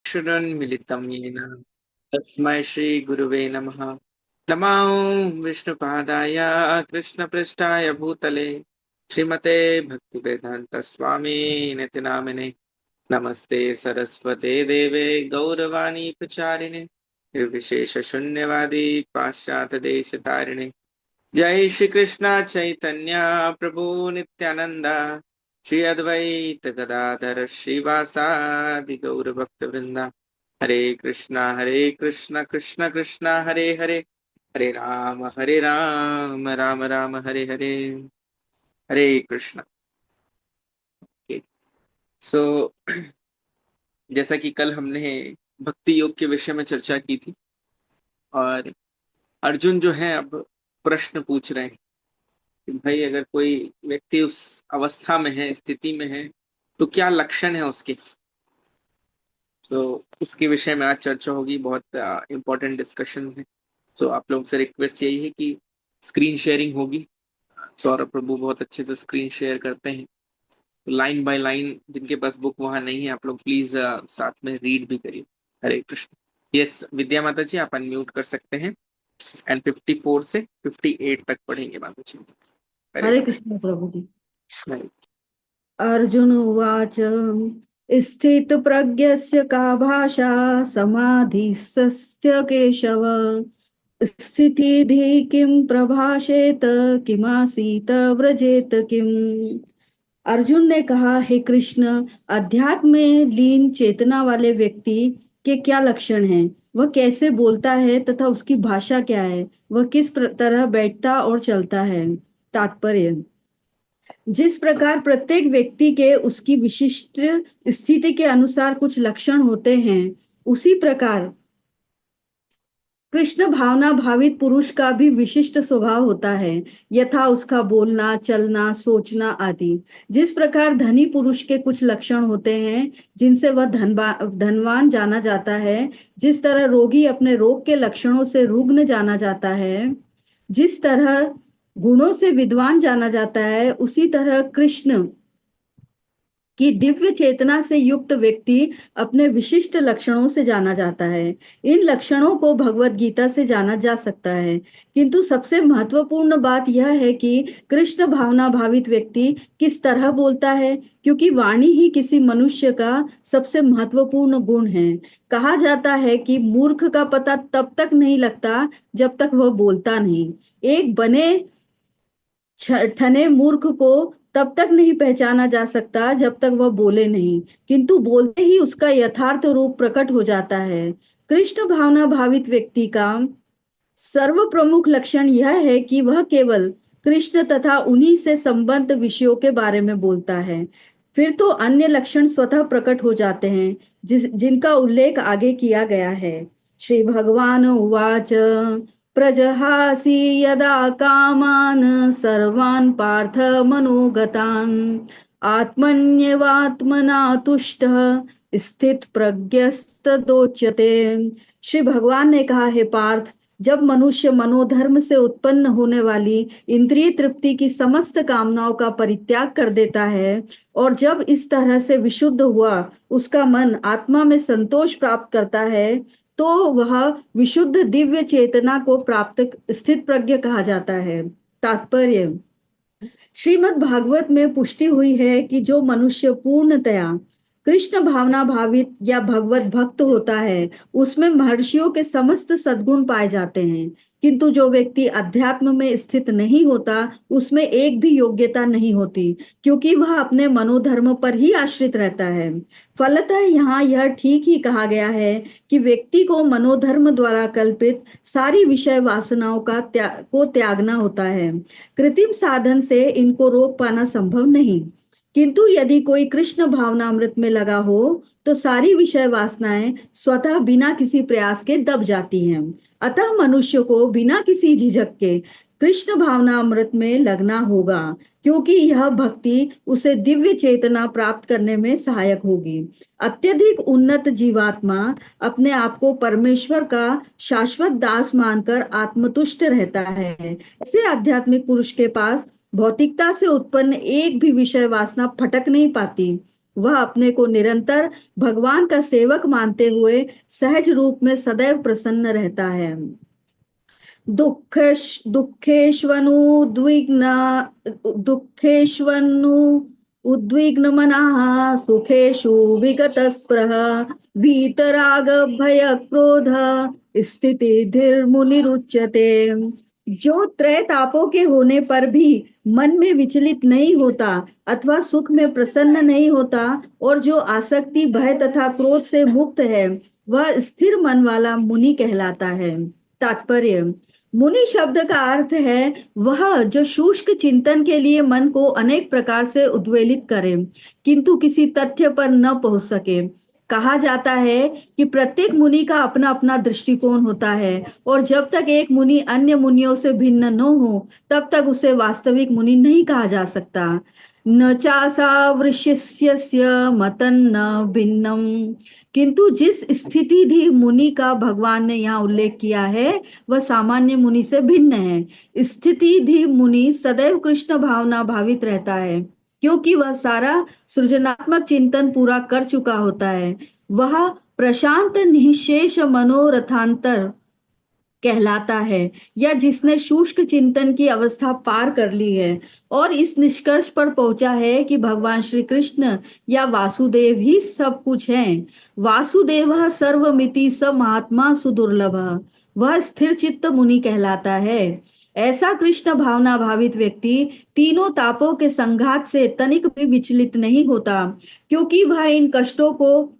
क्षुरन्मिलितं येन तस्मै श्रीगुरुवे नमः। नमो विष्णुपादाय कृष्णपृष्ठाय भूतले श्रीमते भक्तिवेदान्तस्वामी निति नामिने। नमस्ते सरस्वते देवे गौरवाणी प्रचारिणे निर्विशेष शून्यवादी पाश्चात्य देश तारिणे। जय श्री कृष्ण चैतन्य प्रभु नित्यानंदा श्री अद्वैत गदाधर श्रीवासादि गौर भक्त वृंदा। हरे कृष्णा कृष्ण कृष्ण हरे हरे, हरे राम राम राम हरे हरे। हरे कृष्ण। सो जैसा कि कल हमने भक्ति योग के विषय में चर्चा की थी और अर्जुन जो है अब प्रश्न पूछ रहे हैं कि भाई अगर कोई व्यक्ति उस अवस्था में है, स्थिति में है, तो क्या लक्षण है उसके। तो उसके विषय में आज चर्चा होगी। बहुत इंपॉर्टेंट डिस्कशन है। तो आप लोगों से रिक्वेस्ट यही है कि स्क्रीन शेयरिंग होगी। सौरभ प्रभु बहुत अच्छे से स्क्रीन शेयर करते हैं, तो लाइन बाय लाइन जिनके पास बुक वहां नहीं है आप लोग प्लीज साथ में रीड भी करिए। हरे कृष्ण। यस विद्या माता जी आप अनम्यूट कर सकते हैं एंड 54 से 58 तक पढ़ेंगे माता जी। हरे हरे कृष्ण प्रभु जी। हरे। अर्जुन उवाच स्थितप्रज्ञस्य का भाषा समाधिस्तस्य केशव स्थितिधि किं प्रभाषेत किमासीत व्रजेत किम। अर्जुन ने कहा, हे कृष्ण, अध्यात्म में लीन चेतना वाले व्यक्ति के क्या लक्षण हैं? वह कैसे बोलता है तथा उसकी भाषा क्या है? वह किस तरह बैठता और चलता है? तात्पर्य: जिस प्रकार प्रत्येक व्यक्ति के उसकी विशिष्ट स्थिति के अनुसार कुछ लक्षण होते हैं, उसी प्रकार कृष्ण भावना भावित पुरुष का भी विशिष्ट स्वभाव होता है, यथा उसका बोलना, चलना, सोचना आदि। जिस प्रकार धनी पुरुष के कुछ लक्षण होते हैं जिनसे वह धनवान जाना जाता है, जिस तरह रोगी अपने रोग के लक्षणों से रुग्ण जाना जाता है, जिस तरह गुणों से विद्वान जाना जाता है, उसी तरह कृष्ण कि दिव्य चेतना से युक्त व्यक्ति अपने विशिष्ट लक्षणों से जाना जाता है। इन लक्षणों को भगवत गीता से जाना जा सकता है, किंतु सबसे महत्वपूर्ण बात यह है कि कृष्ण भावना भावित व्यक्ति किस तरह बोलता है, क्योंकि वाणी ही किसी मनुष्य का सबसे महत्वपूर्ण गुण है। कहा जाता है कि मूर्ख का पता तब तक नहीं लगता जब तक वह बोलता नहीं। एक बने ठने मूर्ख को तब तक नहीं पहचाना जा सकता जब तक वह बोले नहीं, किंतु बोलते ही उसका यथार्थ रूप प्रकट हो जाता है। कृष्ण भावना भावित व्यक्ति का सर्व प्रमुख लक्षण यह है कि वह केवल कृष्ण तथा उन्हीं से संबद्ध विषयों के बारे में बोलता है। फिर तो अन्य लक्षण स्वतः प्रकट हो जाते हैं, जिनका उल्लेख आगे किया गया है। श्री भगवान उवाच प्रजहासि यदा कामान् सर्वान् पार्थ मनोगतान् आत्मन्यवात्मना तुष्टः स्थित प्रज्ञस्तदोच्यते। श्री भगवान ने कहा, हे पार्थ, जब मनुष्य मनोधर्म से उत्पन्न होने वाली इंद्रिय तृप्ति की समस्त कामनाओं का परित्याग कर देता है और जब इस तरह से विशुद्ध हुआ उसका मन आत्मा में संतोष प्राप्त करता है, तो वह विशुद्ध दिव्य चेतना को प्राप्त स्थित प्रज्ञ कहा जाता है। तात्पर्य: श्रीमद् भागवत में पुष्टि हुई है कि जो मनुष्य पूर्णतया कृष्ण भावना भावित या भगवत भक्त होता है, उसमें महर्षियों के समस्त सद्गुण पाए जाते हैं, किंतु जो व्यक्ति अध्यात्म में स्थित नहीं होता, उसमें एक भी योग्यता नहीं होती, क्योंकि वह अपने मनोधर्म पर ही आश्रित रहता है। फलतः यहाँ यह ठीक ही कहा गया है कि व्यक्ति को मनोधर्म द्वारा कल्पित सारी विषय वासनाओं को त्यागना होता है। कृत्रिम साधन से इनको रोक पाना संभव नहीं, किंतु यदि कोई कृष्ण भावनामृत में लगा हो तो सारी विषय वासनाएं स्वतः बिना किसी प्रयास के दब जाती हैं। अतः मनुष्य को बिना किसी झिझक के कृष्ण भावनामृत में लगना होगा, क्योंकि यह भक्ति उसे दिव्य चेतना प्राप्त करने में सहायक होगी। अत्यधिक उन्नत जीवात्मा अपने आप को परमेश्वर का शाश्वत दास मानकर आत्मतुष्ट रहता है। ऐसे आध्यात्मिक पुरुष के पास भौतिकता से उत्पन्न एक भी विषय वासना फटक नहीं पाती। वह अपने को निरंतर भगवान का सेवक मानते हुए सहज रूप में सदैव प्रसन्न रहता है। दुःखेष्वनुद्विग्न दुःखेष्वनु उद्विग्नमनः सुखेषु विगतस्पृह वीतराग भय क्रोध स्थिति धीर मुनिरुच्यते। जो त्रय तापों के होने पर भी मन में विचलित नहीं होता अथवा सुख में प्रसन्न नहीं होता और जो आसक्ति भय तथा क्रोध से मुक्त है, वह स्थिर मन वाला मुनि कहलाता है। तात्पर्य: मुनि शब्द का अर्थ है वह जो शुष्क चिंतन के लिए मन को अनेक प्रकार से उद्वेलित करे किंतु किसी तथ्य पर न पहुंच सके। कहा जाता है कि प्रत्येक मुनि का अपना अपना दृष्टिकोण होता है और जब तक एक मुनि अन्य मुनियों से भिन्न न हो तब तक उसे वास्तविक मुनि नहीं कहा जा सकता। न चासा वृष्यस्य मतन न भिन्नम। किंतु जिस स्थिति धी मुनि का भगवान ने यहाँ उल्लेख किया है वह सामान्य मुनि से भिन्न है। स्थिति धी मुनि सदैव कृष्ण भावना भावित रहता है क्योंकि वह सारा सृजनात्मक चिंतन पूरा कर चुका होता है। वह प्रशांत निःशेष मनोरथांतर कहलाता है या जिसने शुष्क चिंतन की अवस्था पार कर ली है और इस निष्कर्ष पर पहुंचा है कि भगवान श्री कृष्ण या वासुदेव ही सब कुछ हैं। वासुदेव सर्वमिति स महात्मा सुदुर्लभ। वह स्थिर चित्त मुनि कहलाता है। ऐसा कृष्ण भावना भावित व्यक्ति तीनों तापों के संघात से तनिक भी विचलित नहीं होता क्योंकि वह इन कष्टों को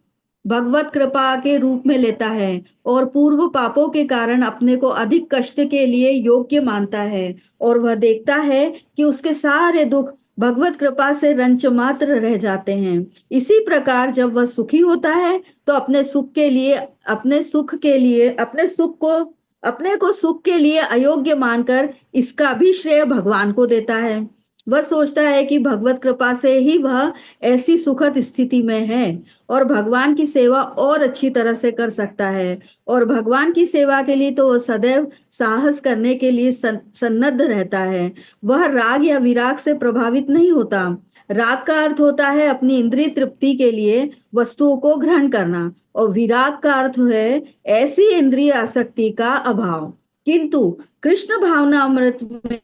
भगवत कृपा के रूप में लेता है और पूर्व पापों के कारण अपने को अधिक कष्ट के लिए योग्य मानता है और वह देखता है कि उसके सारे दुख भगवत कृपा से रंच मात्र रह जाते हैं। इसी प्रकार जब वह सुखी होता है तो अपने सुख के लिए अपने को सुख के लिए अयोग्य मानकर इसका भी श्रेय भगवान को देता है। वह सोचता है कि भगवत कृपा से ही वह ऐसी सुखद स्थिति में है और भगवान की सेवा और अच्छी तरह से कर सकता है और भगवान की सेवा के लिए तो वह सदैव साहस करने के लिए सन्नद्ध रहता है। वह राग या विराग से प्रभावित नहीं होता। राग का अर्थ होता है अपनी इंद्रिय तृप्ति के लिए वस्तुओं को ग्रहण करना और विराग का अर्थ है ऐसी इंद्रिय आसक्ति का अभाव। किंतु कृष्ण भावना अमृत में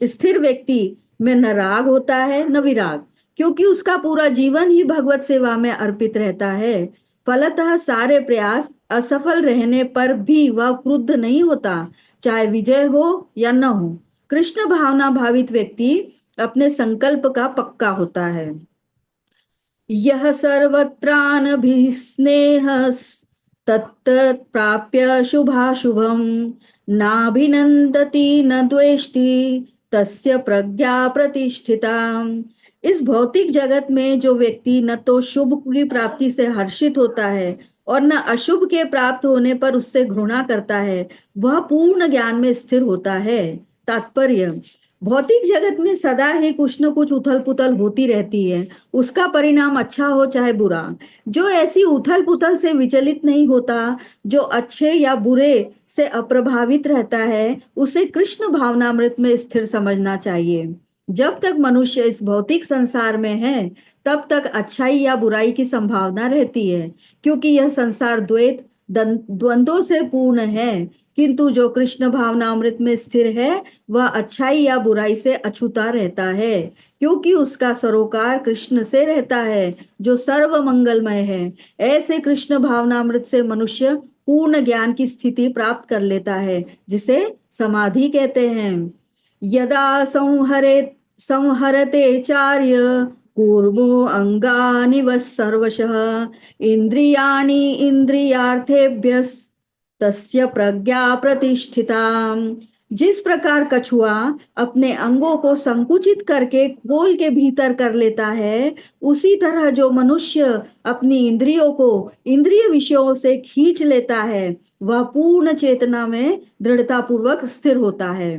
स्थिर व्यक्ति में न राग होता है न विराग क्योंकि उसका पूरा जीवन ही भगवत सेवा में अर्पित रहता है। फलतः सारे प्रयास असफल रहने पर भी वह क्रुद्ध नहीं होता, चाहे विजय हो या न हो। कृष्ण भावना भावित व्यक्ति अपने संकल्प का पक्का होता है। यह सर्वत्रानभिस्नेह तत्त प्राप्य शुभाशुभम नाभिनंदति न द्वेष्टि तस्य प्रज्ञा प्रतिष्ठिता। इस भौतिक जगत में जो व्यक्ति न तो शुभ की प्राप्ति से हर्षित होता है और न अशुभ के प्राप्त होने पर उससे घृणा करता है, वह पूर्ण ज्ञान में स्थिर होता है। तात्पर्य: भौतिक जगत में सदा ही कुछ न कुछ उथल पुथल होती रहती है, उसका परिणाम अच्छा हो चाहे बुरा। जो ऐसी उथल पुथल से विचलित नहीं होता, जो अच्छे या बुरे से अप्रभावित रहता है, उसे कृष्ण भावनामृत में स्थिर समझना चाहिए। जब तक मनुष्य इस भौतिक संसार में है तब तक अच्छाई या बुराई की संभावना रहती है क्योंकि यह संसार द्वैत द्वंद्वों से पूर्ण है। किंतु जो कृष्ण भावना अमृत में स्थिर है वह अच्छाई या बुराई से अछूता रहता है क्योंकि उसका सरोकार कृष्ण से रहता है जो सर्व मंगलमय है। ऐसे कृष्ण भावना अमृत से मनुष्य पूर्ण ज्ञान की स्थिति प्राप्त कर लेता है जिसे समाधि कहते हैं। यदा संहरते चार्य कूर्मो अंगानि वः सर्वशः इंद्रियाणि इंद्रियार्थेभ्यः तस्य प्रज्ञा प्रतिष्ठिता। जिस प्रकार कछुआ अपने अंगों को संकुचित करके खोल के भीतर कर लेता है, उसी तरह जो मनुष्य अपनी इंद्रियों को इंद्रिय विषयों से खींच लेता है वह पूर्ण चेतना में दृढ़ता पूर्वक स्थिर होता है।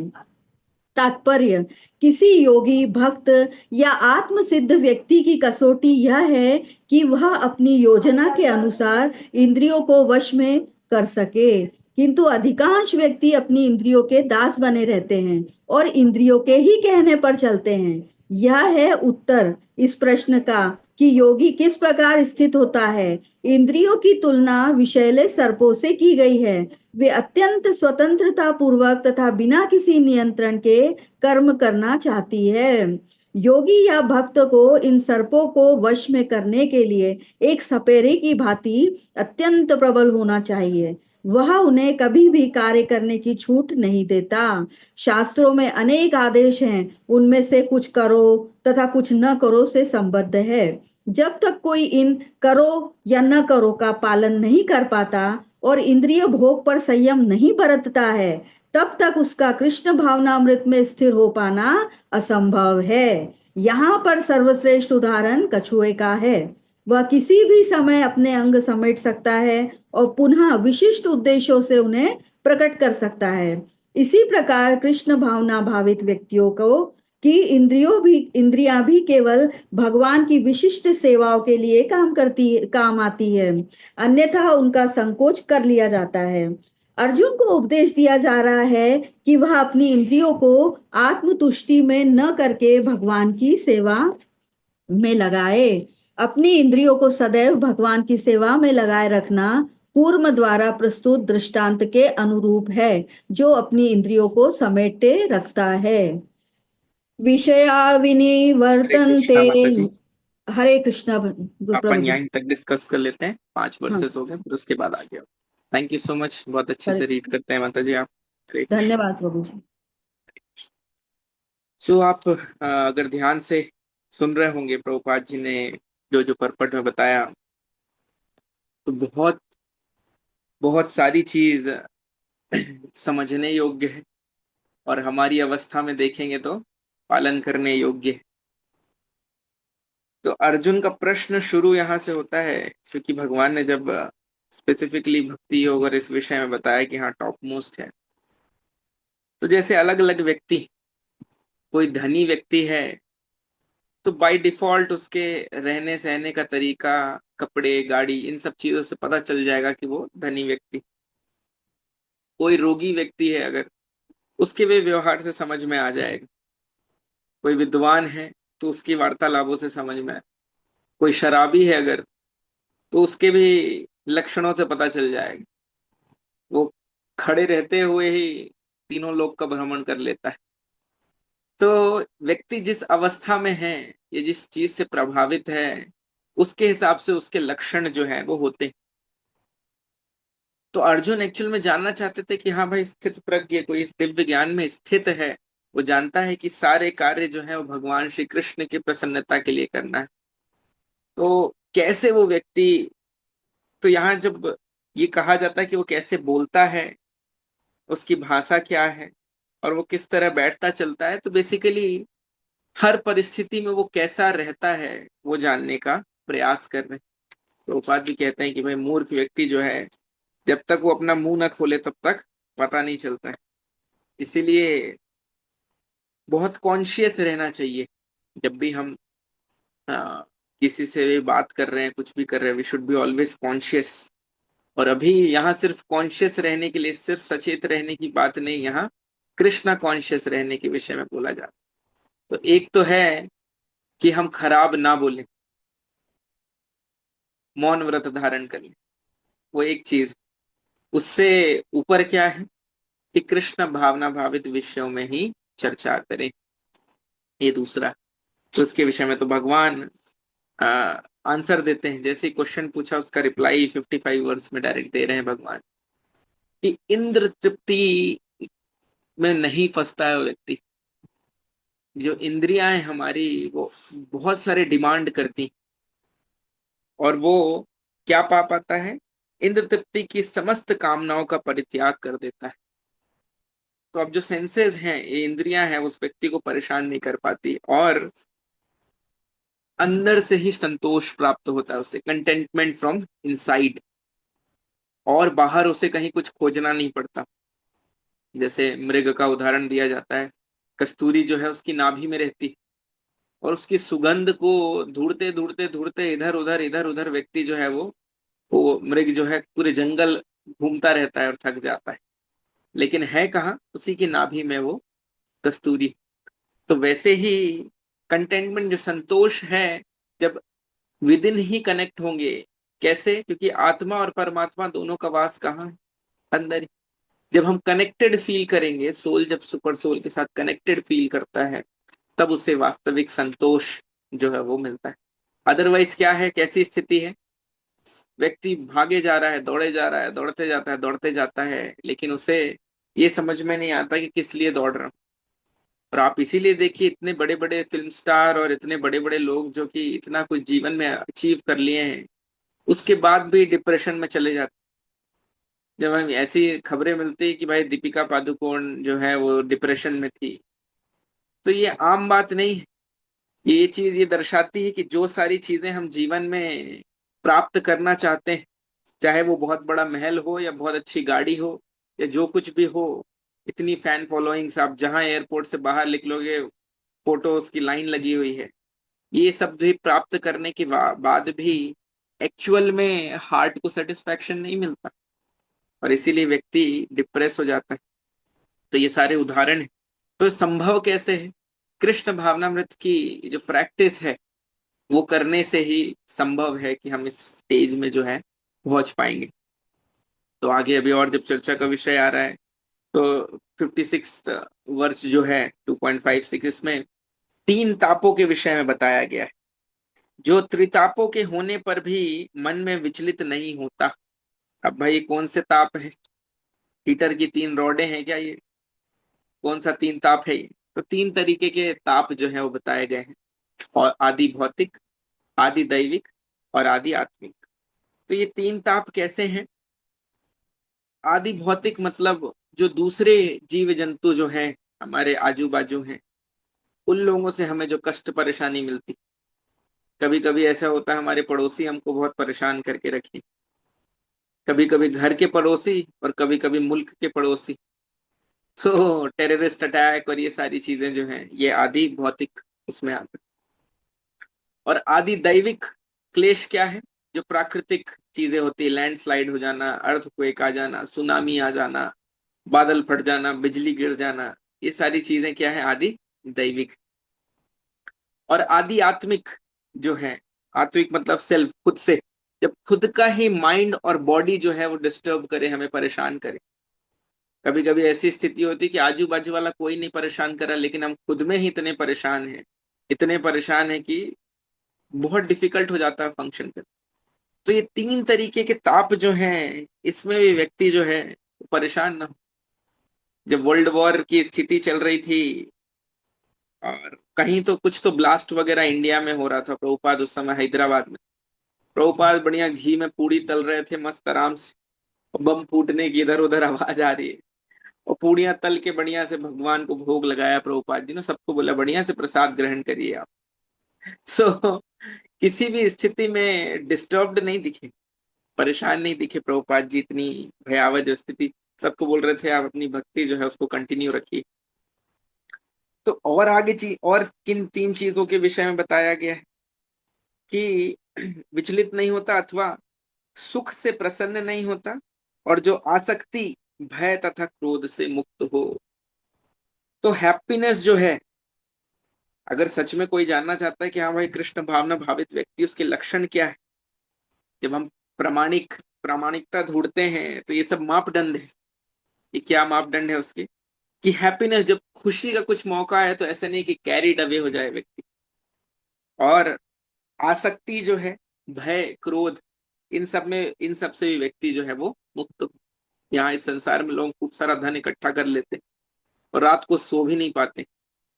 तात्पर्य: किसी योगी भक्त या आत्मसिद्ध व्यक्ति की कसौटी यह है कि वह अपनी योजना के अनुसार इंद्रियों को वश में कर सके, किंतु अधिकांश व्यक्ति अपनी इंद्रियों के दास बने रहते हैं और इंद्रियों के ही कहने पर चलते हैं। यह है उत्तर इस प्रश्न का कि योगी किस प्रकार स्थित होता है। इंद्रियों की तुलना विषैले सर्पों से की गई है। वे अत्यंत स्वतंत्रता पूर्वक तथा बिना किसी नियंत्रण के कर्म करना चाहती है। योगी या भक्त को इन सर्पों को वश में करने के लिए एक सपेरे की भांति अत्यंत प्रबल होना चाहिए। वह उन्हें कभी भी कार्य करने की छूट नहीं देता। शास्त्रों में अनेक आदेश हैं, उनमें से कुछ करो तथा कुछ न करो से संबद्ध है। जब तक कोई इन करो या न करो का पालन नहीं कर पाता और इंद्रिय भोग पर संयम नहीं बरतता है, तब तक उसका कृष्ण भावनामृत में स्थिर हो पाना असंभव है। यहाँ पर सर्वश्रेष्ठ उदाहरण कछुए का है। वह किसी भी समय अपने अंग समेट सकता है और पुनः विशिष्ट उद्देश्यों से उन्हें प्रकट कर सकता है। इसी प्रकार कृष्ण भावना भावित व्यक्तियों को कि इंद्रियां भी केवल भगवान की विशिष्ट सेवाओं के लिए काम आती है, अन्यथा उनका संकोच कर लिया जाता है। अर्जुन को उपदेश दिया जा रहा है कि वह अपनी इंद्रियों को आत्मतुष्टि में न करके भगवान की सेवा में लगाए। अपनी इंद्रियों को सदैव भगवान की सेवा में लगाए रखना कूर्म द्वारा प्रस्तुत दृष्टांत के अनुरूप है, जो अपनी इंद्रियों को समेटे रखता है। विषया हरे विनिवर्तन्ते। कृष्णा माता जी। हरे कृष्णा प्रभु अपन जी। यहाँ तक डिस्कस कर लेते हैं, 5 हाँ, वर्सेस हो गए, फिर उसके बाद आगे। थैंक यू सो मच, बहुत अच्छे हरे से रीड करते हैं माता जी आप। हरे कृष्ण। धन्यवाद प्रभु जी। सो आप अगर ध्यान से सुन रहे होंगे, प्रभुपाद जी ने जो जो परपट में बताया, तो बहुत बहुत सारी चीज समझने योग्य है, और हमारी अवस्था में देखेंगे तो पालन करने योग्य है। तो अर्जुन का प्रश्न शुरू यहाँ से होता है, क्योंकि भगवान ने जब स्पेसिफिकली भक्ति योग और इस विषय में बताया कि हाँ टॉप मोस्ट है, तो जैसे अलग अलग व्यक्ति, कोई धनी व्यक्ति है तो बाय डिफॉल्ट उसके रहने सहने का तरीका, कपड़े, गाड़ी, इन सब चीजों से पता चल जाएगा कि वो धनी व्यक्ति। कोई रोगी व्यक्ति है अगर, उसके वे व्यवहार से समझ में आ जाएगा। कोई विद्वान है तो उसकी वार्तालापों से समझ में आए। कोई शराबी है अगर, तो उसके भी लक्षणों से पता चल जाएगा। वो खड़े रहते हुए ही तीनों लोक का भ्रमण कर लेता है। तो व्यक्ति जिस अवस्था में है, ये जिस चीज से प्रभावित है, उसके हिसाब से उसके लक्षण जो है वो होते हैं। तो अर्जुन एक्चुअल में जानना चाहते थे कि हाँ भाई, स्थित प्रज्ञ कोई इस दिव्य ज्ञान में स्थित है, वो जानता है कि सारे कार्य जो है वो भगवान श्री कृष्ण की प्रसन्नता के लिए करना है। तो कैसे वो व्यक्ति, तो यहाँ जब ये कहा जाता है कि वो कैसे बोलता है, उसकी भाषा क्या है, और वो किस तरह बैठता चलता है, तो बेसिकली हर परिस्थिति में वो कैसा रहता है वो जानने का प्रयास कर रहे हैं। प्रभुपाद जी कहते हैं कि भाई मूर्ख व्यक्ति जो है, जब तक वो अपना मुंह न खोले तब तक पता नहीं चलता है। इसीलिए बहुत कॉन्शियस रहना चाहिए। जब भी हम आ, किसी से भी बात कर रहे हैं, कुछ भी कर रहे हैं, we should be always conscious. और अभी यहाँ सिर्फ कॉन्शियस रहने के लिए, सिर्फ सचेत रहने की बात नहीं, यहाँ कृष्णा कॉन्शियस रहने के विषय में बोला जाता है। तो एक तो है कि हम खराब ना बोलें, मौन व्रत धारण कर लें, वो एक चीज। उससे ऊपर क्या है कि कृष्ण भावना भावित विषयों में ही चर्चा करें, ये दूसरा। तो उसके विषय में तो भगवान आंसर देते हैं। जैसे क्वेश्चन पूछा उसका रिप्लाई 55 वर्ड्स में डायरेक्ट दे रहे हैं भगवान, कि इंद्र तृप्ति में नहीं फंसता है वो व्यक्ति। जो इंद्रियां हैं हमारी, वो बहुत सारे डिमांड करती, और वो क्या पा पाता है, इंद्र तृप्ति की समस्त कामनाओं का परित्याग कर देता है। तो अब जो सेंसेस हैं, ये इंद्रियां हैं, उस व्यक्ति को परेशान नहीं कर पाती, और अंदर से ही संतोष प्राप्त होता है उसे, कंटेंटमेंट फ्रॉम इनसाइड, और बाहर उसे कहीं कुछ खोजना नहीं पड़ता। जैसे मृग का उदाहरण दिया जाता है, कस्तूरी जो है उसकी नाभि में रहती, और उसकी सुगंध को ढूंढते ढूंढते ढूंढते इधर उधर व्यक्ति जो है वो मृग जो है पूरे जंगल घूमता रहता है और थक जाता है, लेकिन है कहाँ, उसी की नाभि में वो कस्तूरी। तो वैसे ही कंटेंटमेंट, जो संतोष है, जब विद इन ही कनेक्ट होंगे। कैसे? क्योंकि आत्मा और परमात्मा दोनों का वास कहाँ है? अंदर ही। जब हम कनेक्टेड फील करेंगे, सोल जब सुपर सोल के साथ कनेक्टेड फील करता है, तब उसे वास्तविक संतोष जो है वो मिलता है। अदरवाइज क्या है, कैसी स्थिति है? व्यक्ति भागे जा रहा है, दौड़े जा रहा है, दौड़ते जाता है, दौड़ते जाता है, लेकिन उसे ये समझ में नहीं आता कि किस लिए दौड़ रहा हूं। और आप इसीलिए देखिए, इतने बड़े बड़े फिल्म स्टार और इतने बड़े बड़े लोग जो कि इतना कुछ जीवन में अचीव कर लिए हैं, उसके बाद भी डिप्रेशन में चले जाते। जब हमें ऐसी खबरें मिलती कि भाई दीपिका पादुकोण जो है वो डिप्रेशन में थी, तो ये आम बात नहीं है। ये चीज ये दर्शाती है कि जो सारी चीजें हम जीवन में प्राप्त करना चाहते हैं, चाहे वो बहुत बड़ा महल हो या बहुत अच्छी गाड़ी हो या जो कुछ भी हो, इतनी फैन फॉलोइंग्स, आप जहां एयरपोर्ट से बाहर निकलोगे फोटोज की लाइन लगी हुई है, ये सब भी प्राप्त करने के बाद भी एक्चुअल में हार्ट को सेटिस्फैक्शन नहीं मिलता, और इसीलिए व्यक्ति डिप्रेस हो जाता है। तो ये सारे उदाहरण है। तो संभव कैसे है? कृष्ण भावनामृत की जो प्रैक्टिस है, वो करने से ही संभव है कि हम इस स्टेज में जो है पहुंच पाएंगे। तो आगे अभी और जब चर्चा का विषय आ रहा है, तो 56 वर्ष जो है 2.56, इसमें तीन तापों के विषय में बताया गया है, जो त्रितापों के होने पर भी मन में विचलित नहीं होता। अब भाई कौन से ताप है? हीटर की तीन रॉडे हैं क्या ये? कौन सा तीन ताप है ये? तो तीन तरीके के ताप जो है वो बताए गए हैं, और आदि भौतिक, आदि दैविक और आदि आत्मिक। तो ये तीन ताप कैसे हैं? आदि भौतिक मतलब जो दूसरे जीव जंतु जो हैं, हमारे आजू बाजू हैं, उन लोगों से हमें जो कष्ट परेशानी मिलती। कभी कभी ऐसा होता है हमारे पड़ोसी हमको बहुत परेशान करके रखे, कभी कभी घर के पड़ोसी और कभी कभी मुल्क के पड़ोसी। तो टेररिस्ट अटैक और ये सारी चीजें जो हैं, ये आदि भौतिक उसमें आते हैं। और आदि दैविक क्लेश क्या है? जो प्राकृतिक चीजें होती है, लैंडस्लाइड हो जाना, अर्थक्वेक आ जाना, सुनामी आ जाना, बादल फट जाना, बिजली गिर जाना, ये सारी चीजें क्या है? आदि दैविक। और आदि आत्मिक जो है, आत्मिक मतलब सेल्फ, खुद से, जब खुद का ही माइंड और बॉडी जो है वो डिस्टर्ब करे, हमें परेशान करे। कभी कभी ऐसी स्थिति होती है कि आजू बाजू वाला कोई नहीं परेशान कर रहा, लेकिन हम खुद में ही इतने परेशान हैं, इतने परेशान हैं कि बहुत डिफिकल्ट हो जाता है फंक्शन कर। तो ये तीन तरीके के ताप जो हैं, इसमें भी व्यक्ति जो है परेशान ना हो। जब वर्ल्ड वॉर की स्थिति चल रही थी, और कहीं तो कुछ तो ब्लास्ट वगैरह इंडिया में हो रहा था, प्रभुपाद उस समय हैदराबाद में, प्रभुपाद बढ़िया घी में पूड़ी तल रहे थे मस्त आराम से, और बम फूटने की इधर उधर आवाज आ रही है, और पूड़ियां तल के बढ़िया से भगवान को भोग लगाया प्रभुपाद जी ने, सबको बोला बढ़िया से प्रसाद ग्रहण करिए आप। सो किसी भी स्थिति में डिस्टर्ब्ड नहीं दिखे, परेशान नहीं दिखे प्रभुपाद जी। इतनी भयावह जो स्थिति, सबको बोल रहे थे आप अपनी भक्ति जो है उसको कंटिन्यू रखिए। तो और आगे चीज, और किन तीन चीजों के विषय में बताया गया है कि विचलित नहीं होता, अथवा सुख से प्रसन्न नहीं होता, और जो आसक्ति, भय तथा क्रोध से मुक्त हो। तो हैप्पीनेस जो है, अगर सच में कोई जानना चाहता है कि हाँ भाई कृष्ण भावना भावित व्यक्ति, उसके लक्षण क्या है, जब हम प्रामाणिकता ढूंढते हैं, तो ये सब मापदंड है। ये क्या मापदंड है उसके? कि हैप्पीनेस, जब खुशी का कुछ मौका है, तो ऐसा नहीं कि कैरिड अवे हो जाए व्यक्ति। और आसक्ति जो है, भय, क्रोध, इन सब से भी व्यक्ति जो है वो मुक्त हो। यहाँ इस संसार में लोग खूब सारा धन इकट्ठा कर लेते हैं, और रात को सो भी नहीं पाते,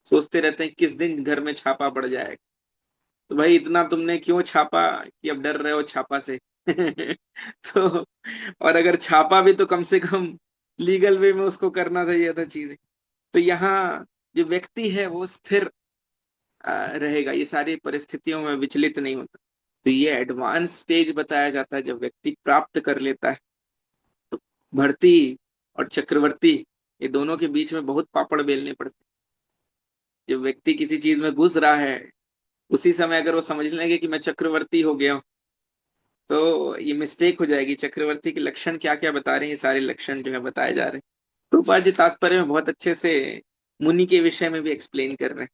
सोचते रहते हैं किस दिन घर में छापा पड़ जाएगा। तो भाई इतना तुमने क्यों छापा कि अब डर रहे हो छापा से? तो और अगर छापा भी तो कम से कम लीगल वे में उसको करना चाहिए था चीजें। तो यहाँ जो व्यक्ति है वो स्थिर रहेगा, ये सारी परिस्थितियों में विचलित नहीं होता। तो ये एडवांस स्टेज बताया जाता है जब व्यक्ति प्राप्त कर लेता है। तो भर्ती और चक्रवर्ती, ये दोनों के बीच में बहुत पापड़ बेलने पड़ते हैं। जब व्यक्ति किसी चीज में घुस रहा है, उसी समय अगर वो समझ लेंगे कि मैं चक्रवर्ती हो गया हूं, तो ये मिस्टेक हो जाएगी। चक्रवर्ती के लक्षण क्या क्या बता रहे हैं, ये सारे लक्षण जो है बताए जा रहे हैं। रूपा जी तात्पर्य में बहुत अच्छे से मुनि के विषय में भी एक्सप्लेन कर रहे हैं।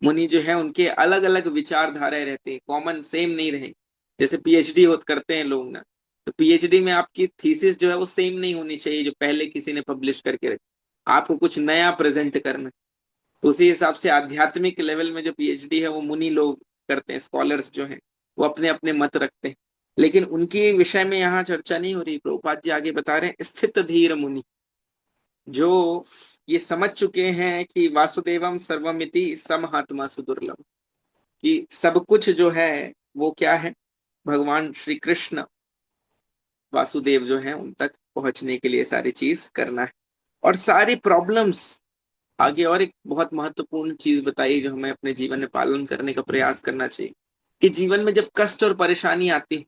मुनि जो है उनके अलग अलग विचारधाराएं रहती है, कॉमन सेम नहीं रहे। जैसे पीएचडी हो करते हैं लोग ना, तो पीएचडी में आपकी थीसिस जो है वो सेम नहीं होनी चाहिए जो पहले किसी ने पब्लिश करके रखी। आपको कुछ नया प्रेजेंट करना है। तो उसी हिसाब से आध्यात्मिक लेवल में जो पीएचडी है वो मुनि लोग करते हैं, स्कॉलर्स जो हैं वो अपने अपने मत रखते हैं। लेकिन उनके विषय में यहाँ चर्चा नहीं हो रही। प्रभुपाद जी आगे बता रहे हैं स्थित धीर मुनि, जो ये समझ चुके हैं कि वासुदेवम सर्वमिति समहात्मा सुदुर्लभ, कि सब कुछ जो है वो क्या है, भगवान श्री कृष्ण वासुदेव जो है उन तक पहुंचने के लिए सारी चीज करना है। और सारी प्रॉब्लम्स आगे, और एक बहुत महत्वपूर्ण चीज बताई जो हमें अपने जीवन में पालन करने का प्रयास करना चाहिए, कि जीवन में जब कष्ट और परेशानी आती है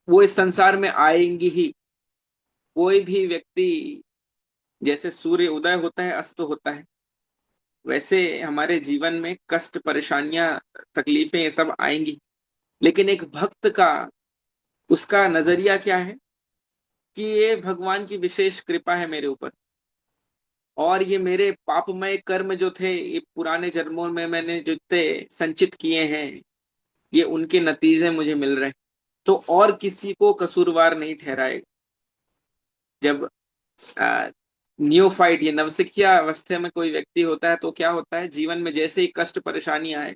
वो इस संसार में आएंगी ही। कोई भी व्यक्ति, जैसे सूर्य उदय होता है अस्त होता है, वैसे हमारे जीवन में कष्ट परेशानियां तकलीफें ये सब आएंगी। लेकिन एक भक्त का, उसका नजरिया क्या है कि ये भगवान की विशेष कृपा है मेरे ऊपर, और ये मेरे पापमय कर्म जो थे ये पुराने जन्मों में मैंने जो इतने संचित किए हैं ये उनके नतीजे मुझे मिल रहे हैं। तो और किसी को कसूरवार नहीं ठहराएगा। जब न्यूफाइट, ये नवसिखिया अवस्था में कोई व्यक्ति होता है तो क्या होता है, जीवन में जैसे ही कष्ट परेशानी आए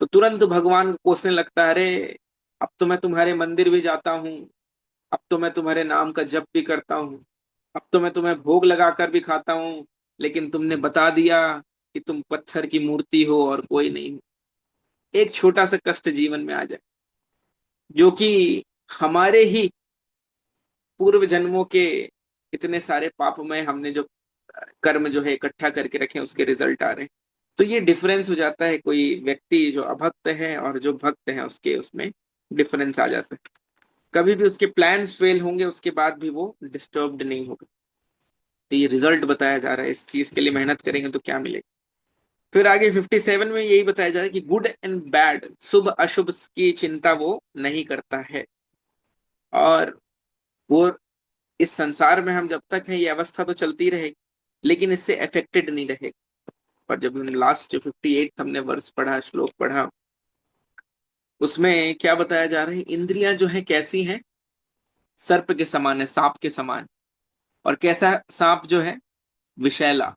तो तुरंत भगवान को कोसने लगता है, अरे अब तो मैं तुम्हारे मंदिर भी जाता हूँ, अब तो मैं तुम्हारे नाम का जप भी करता हूँ, अब तो मैं तुम्हें भोग लगा कर भी खाता हूँ, लेकिन तुमने बता दिया कि तुम पत्थर की मूर्ति हो और कोई नहीं हो। एक छोटा सा कष्ट जीवन में आ जाए जो कि हमारे ही पूर्व जन्मों के इतने सारे पापमय हमने जो कर्म जो है इकट्ठा करके रखे हैं उसके रिजल्ट आ रहे हैं। तो ये डिफरेंस हो जाता है, कोई व्यक्ति जो अभक्त है और जो भक्त है उसके उसमें डिफरेंस आ जाता है। कभी भी उसके प्लान्स फेल होंगे उसके बाद भी वो डिस्टर्ब्ड नहीं होगा। तो ये रिजल्ट बताया जा रहा है, इस चीज के लिए मेहनत करेंगे तो क्या मिलेगा। फिर आगे 57 में यही बताया जा रहा है कि गुड एंड बैड, शुभ अशुभ की चिंता वो नहीं करता है। और वो, इस संसार में हम जब तक हैं ये अवस्था तो चलती रहेगी, लेकिन इससे अफेक्टेड नहीं रहेगा। पर जब हमने लास्ट जो 58 हमने वर्ष पढ़ा, श्लोक पढ़ा, उसमें क्या बताया जा रहा है, इंद्रियां जो है कैसी हैं, सर्प के समान है, सांप के समान। और कैसा सांप जो है, विषैला।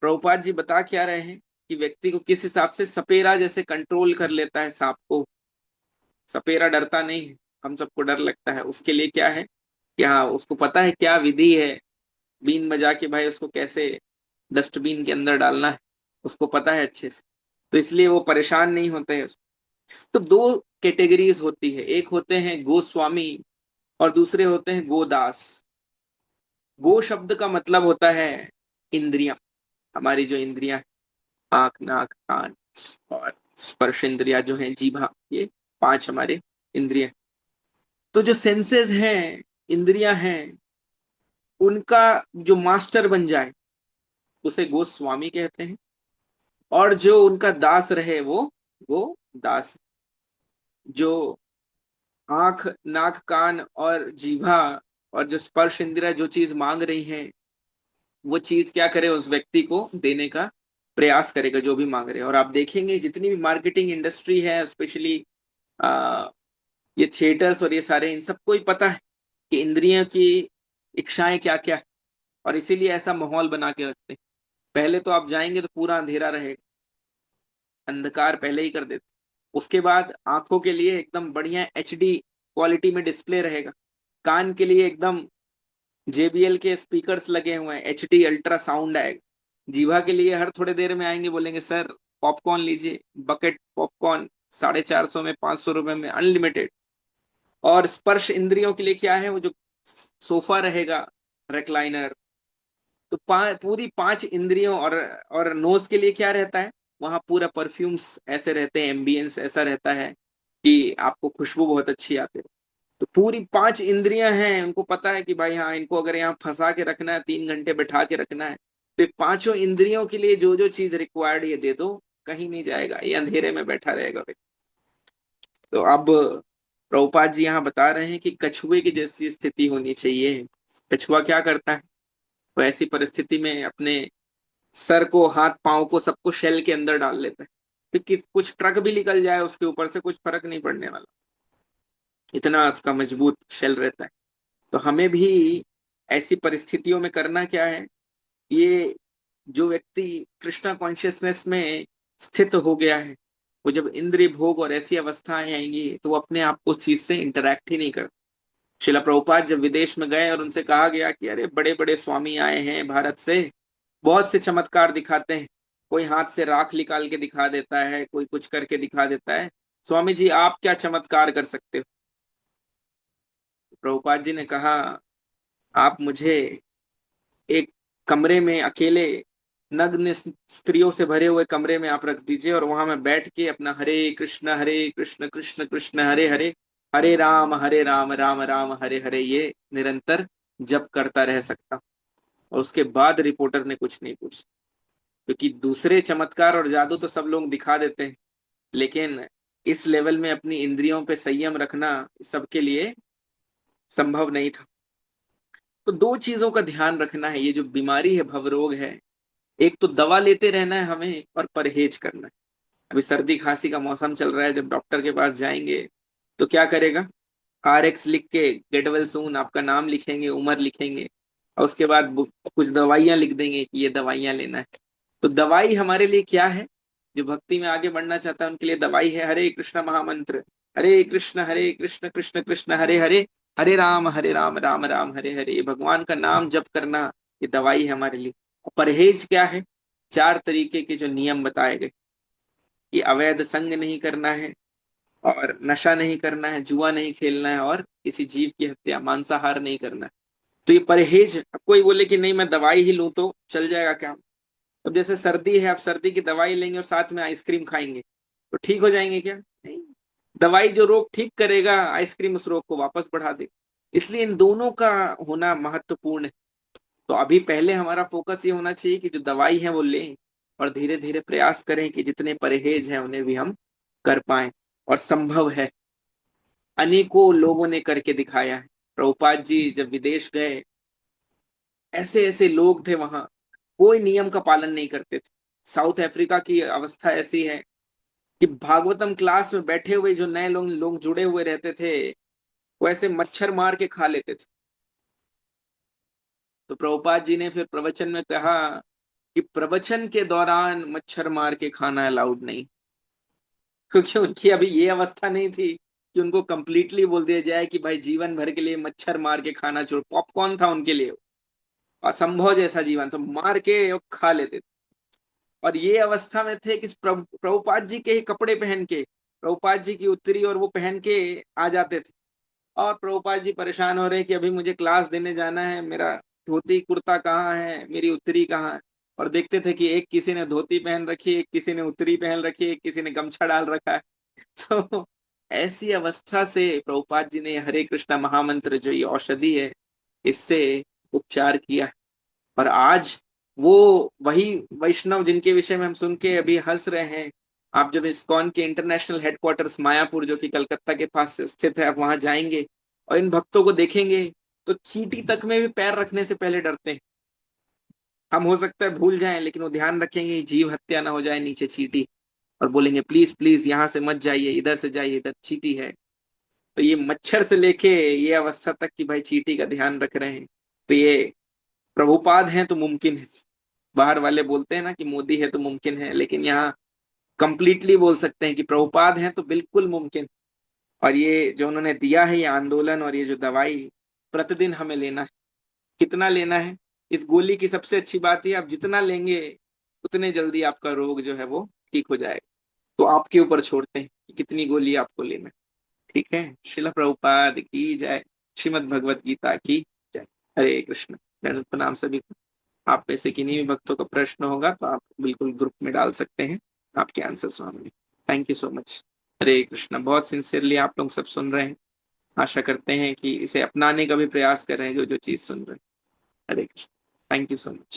प्रभुपाद जी बता क्या रहे हैं कि व्यक्ति को किस हिसाब से सपेरा जैसे कंट्रोल कर लेता है सांप को। सपेरा डरता नहीं है, हम सबको डर लगता है। उसके लिए क्या है कि हाँ उसको पता है क्या विधि है, बीन बजा के भाई उसको कैसे डस्टबिन के अंदर डालना है, उसको पता है अच्छे से। तो इसलिए वो परेशान नहीं होते हैं। तो दो कैटेगरीज होती है, एक होते हैं गोस्वामी और दूसरे होते हैं गोदास। गो शब्द का मतलब होता है इंद्रियां, हमारी जो इंद्रियां, आंख नाक कान और स्पर्श इंद्रिया जो है जीभा, ये पांच हमारे इंद्रिय। तो जो सेंसेस हैं, इंद्रियां हैं, उनका जो मास्टर बन जाए उसे गोस्वामी कहते हैं। और जो उनका दास रहे वो दास। जो आंख नाक कान और जीभा और जो स्पर्श इंद्रिया जो चीज मांग रही है वो चीज क्या करे, उस व्यक्ति को देने का प्रयास करेगा जो भी मांग रहे हैं। और आप देखेंगे जितनी भी मार्केटिंग इंडस्ट्री है, स्पेशली ये थिएटर्स और ये सारे, इन सबको ही पता है कि इंद्रियों की इच्छाएं क्या क्या है। और इसीलिए ऐसा माहौल बना के रखते हैं। पहले तो आप जाएंगे तो पूरा अंधेरा रहेगा, अंधकार पहले ही कर देते। उसके बाद आंखों के लिए एकदम बढ़िया एचडी क्वालिटी में डिस्प्ले रहेगा। कान के लिए एकदम जेबीएल के स्पीकर्स लगे हुए हैं, एचडी अल्ट्रा साउंड आएगा। जीवा के लिए हर थोड़े देर में आएंगे, बोलेंगे सर पॉपकॉर्न लीजिए, बकेट पॉपकॉर्न 450 में, 500 रुपए में अनलिमिटेड। और स्पर्श इंद्रियों के लिए क्या है, वो जो सोफा रहेगा, रेक्लाइनर। तो पूरी पांच इंद्रियों, और नोज के लिए क्या रहता है, वहां पूरा परफ्यूम्स ऐसे रहते हैं, एम्बियंस ऐसा रहता है कि आपको खुशबू बहुत अच्छी आती है। तो पूरी पांच इंद्रियां हैं, उनको पता है कि भाई हाँ इनको अगर यहाँ फंसा के रखना है, 3 घंटे बैठा के रखना है, तो ये पांचों इंद्रियों के लिए जो जो चीज रिक्वायर्ड ये दे दो, कहीं नहीं जाएगा, ये अंधेरे में बैठा रहेगा भाई। तो अब प्रभुपाद जी यहाँ बता रहे हैं कि कछुए की जैसी स्थिति होनी चाहिए। कछुआ क्या करता है, वो ऐसी परिस्थिति में अपने सर को, हाथ पांव को, सबको शेल के अंदर डाल लेता है। कि कुछ ट्रक भी निकल जाए उसके ऊपर से कुछ फर्क नहीं पड़ने वाला, इतना उसका मजबूत शेल रहता है। तो हमें भी ऐसी परिस्थितियों में करना क्या है, ये जो व्यक्ति कृष्णा कॉन्शियसनेस में स्थित हो गया है, वो जब इंद्रिय भोग और ऐसी अवस्थाएं आएंगी तो वो अपने आप को उस चीज से इंटरैक्ट ही नहीं करता। शिला प्रभुपाद जब विदेश में गए और उनसे कहा गया कि अरे बड़े बड़े स्वामी आए हैं भारत से, बहुत से चमत्कार दिखाते हैं, कोई हाथ से राख निकाल के दिखा देता है, कोई कुछ करके दिखा देता है, स्वामी जी आप क्या चमत्कार कर सकते हो। प्रभुपाद जी ने कहा आप मुझे एक कमरे में अकेले नग्न स्त्रियों से भरे हुए कमरे में आप रख दीजिए और वहां मैं बैठ के अपना हरे कृष्ण कृष्ण कृष्ण हरे हरे, हरे राम राम राम हरे हरे ये निरंतर जप करता रह सकता हूं। और उसके बाद रिपोर्टर ने कुछ नहीं पूछा, क्योंकि दूसरे चमत्कार और जादू तो सब लोग दिखा देते हैं, लेकिन इस लेवल में अपनी इंद्रियों पे संयम रखना सबके लिए संभव नहीं था। तो दो चीजों का ध्यान रखना है, ये जो बीमारी है भवरोग है, एक तो दवा लेते रहना है हमें और परहेज करना है। अभी सर्दी खांसी का मौसम चल रहा है, जब डॉक्टर के पास जाएंगे तो क्या करेगा, RX लिख के गेट वेल सून आपका नाम लिखेंगे, उम्र लिखेंगे, और उसके बाद कुछ दवाइयां लिख देंगे कि ये दवाइयां लेना है। तो दवाई हमारे लिए क्या है, जो भक्ति में आगे बढ़ना चाहता है उनके लिए दवाई है हरे कृष्ण महामंत्र, हरे कृष्ण कृष्ण कृष्ण हरे हरे, हरे राम राम राम हरे हरे। ये भगवान का नाम जप करना, ये दवाई है हमारे लिए। और परहेज क्या है, चार तरीके के जो नियम बताए गए, कि अवैध संग नहीं करना है, और नशा नहीं करना है, जुआ नहीं खेलना है, और किसी जीव की हत्या मांसाहार नहीं करना है। तो ये परहेज, अब कोई बोले कि नहीं मैं दवाई ही लूं तो चल जाएगा क्या, अब जैसे सर्दी है, आप सर्दी की दवाई लेंगे और साथ में आइसक्रीम खाएंगे तो ठीक हो जाएंगे क्या, नहीं। दवाई जो रोग ठीक करेगा, आइसक्रीम उस रोग को वापस बढ़ा देगा। इसलिए इन दोनों का होना महत्वपूर्ण है। तो अभी पहले हमारा फोकस ये होना चाहिए कि जो दवाई है वो लें, और धीरे धीरे प्रयास करें कि जितने परहेज हैं उन्हें भी हम कर पाए। और संभव है, अनेकों लोगों ने करके दिखाया है। प्रभुपाद जी जब विदेश गए, ऐसे ऐसे लोग थे वहां, कोई नियम का पालन नहीं करते थे। साउथ अफ्रीका की अवस्था ऐसी है कि भागवतम क्लास में बैठे हुए जो नए लोग लोग जुड़े हुए रहते थे, वो ऐसे मच्छर मार के खा लेते थे। तो प्रभुपाद जी ने फिर प्रवचन में कहा कि प्रवचन के दौरान मच्छर मार के खाना अलाउड नहीं, क्योंकि उनकी अभी ये अवस्था नहीं थी कि उनको कंप्लीटली बोल दिया जाए कि भाई जीवन भर के लिए मच्छर मार के खाना छोड़। पॉपकॉर्न था उनके लिए, असंभव जैसा जीवन, तो मार के वो खा लेते थे। और ये अवस्था में थे कि प्रभुपाद जी के ही कपड़े पहन के, प्रभुपाद जी की उत्तरी और वो पहन के आ जाते थे। और प्रभुपाद जी परेशान हो रहे हैं कि अभी मुझे क्लास देने जाना है, मेरा धोती कुर्ता कहाँ है, मेरी उत्तरी कहाँ है। और देखते थे कि एक किसी ने धोती पहन रखी है, एक किसी ने उत्तरी पहन रखी है, एक किसी ने गमछा डाल रखा है। तो ऐसी अवस्था से प्रभुपाद जी ने हरे कृष्णा महामंत्र जो ये औषधि है, इससे उपचार किया। पर आज वो वही वैष्णव जिनके विषय में हम सुन के अभी हंस रहे हैं, आप जब इस्कॉन के इंटरनेशनल हेडक्वार्टर्स मायापुर जो कि कलकत्ता के पास स्थित है, आप वहां जाएंगे और इन भक्तों को देखेंगे तो चींटी तक में भी पैर रखने से पहले डरते हैं। हम हो सकता है भूल जाएं, लेकिन वो ध्यान रखेंगे जीव हत्या ना हो जाए नीचे चींटी, और बोलेंगे प्लीज प्लीज यहाँ से मत जाइए, इधर से जाइए, इधर चींटी है। तो ये मच्छर से लेके ये अवस्था तक कि भाई चींटी का ध्यान रख रहे हैं, तो ये प्रभुपाद हैं तो मुमकिन है। बाहर वाले बोलते हैं ना कि मोदी है तो मुमकिन है, लेकिन यहाँ कंप्लीटली बोल सकते हैं कि प्रभुपाद हैं तो बिल्कुल मुमकिन। और ये जो उन्होंने दिया है, ये आंदोलन और ये जो दवाई प्रतिदिन हमें लेना है, कितना लेना है, इस गोली की सबसे अच्छी बात है आप जितना लेंगे उतने जल्दी आपका रोग जो है वो ठीक हो जाएगा। तो आपके ऊपर छोड़ते हैं कि कितनी गोली आपको लेना है। ठीक है, शिला प्रभुपाद की जय, श्रीमद् भगवत गीता की जय। हरे कृष्ण। दंडवत प्रणाम सभी को। आप में से किन्हीं भी भक्तों का प्रश्न होगा तो आप बिल्कुल ग्रुप में डाल सकते हैं, आपके आंसर होंगे। Thank you so much. Hare Krishna. बहुत सिंसियरली आप लोग सब सुन रहे हैं, आशा करते हैं कि इसे अपनाने का भी प्रयास कर रहे हैं जो जो चीज सुन रहे हैं। Hare Krishna. Thank you so much.